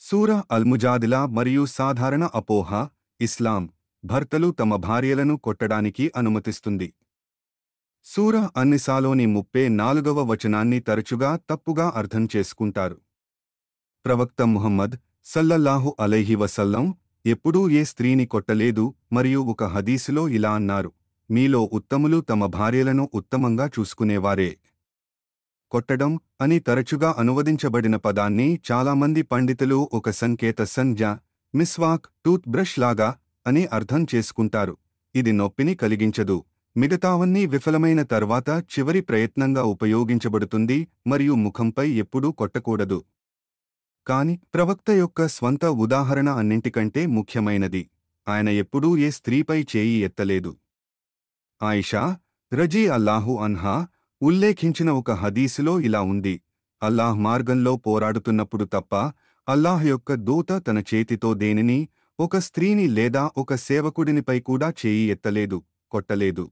సూరా అల్ముజాదిలా మరియు సాధారణ అపోహ ఇస్లాం భర్తలు తమ భార్యలను కొట్టడానికి అనుమతిస్తుంది. సూరా అన్నిసాలోని 34వ వచనాన్ని తరచుగా తప్పుగా అర్థం చేసుకుంటారు. ప్రవక్త ముహమ్మద్ సల్లల్లాహు అలైహి వసల్లం ఎప్పుడూ ఏ స్త్రీని కొట్టలేదు మరియు ఒక హదీసులో ఇలా అన్నారు: మీలో ఉత్తములు తమ భార్యలను ఉత్తమంగా చూసుకునేవారే. కొట్టడం అని తరచుగా అనువదించబడిన పదాన్ని చాలామంది పండితులు ఒక సంకేత సంజ్ఞ, మిస్వాక్, టూత్ బ్రష్ లాగా అని అర్థం చేసుకుంటారు. ఇది నొప్పిని కలిగించదు, మిగతావన్నీ విఫలమైన తర్వాత చివరి ప్రయత్నంగా ఉపయోగించబడుతుంది మరియు ముఖంపై ఎప్పుడూ కొట్టకూడదు. కాని ప్రవక్త యొక్క స్వంత ఉదాహరణ అన్నింటికంటే ముఖ్యమైనది. ఆయన ఎప్పుడూ ఏ స్త్రీపై చేయి ఎత్తలేదు. ఆయిషా రజీ అల్లాహు అన్హా ఉల్లేఖించిన ఒక హదీసులో ఇలా ఉంది: అల్లాహ్ మార్గంలో పోరాడుతున్నప్పుడు తప్ప అల్లాహ్ యొక్క దూత తన చేతితో దేనిని, ఒక స్త్రీని లేదా ఒక సేవకుడినిపై కూడా చేయి ఎత్తలేదు, కొట్టలేదు.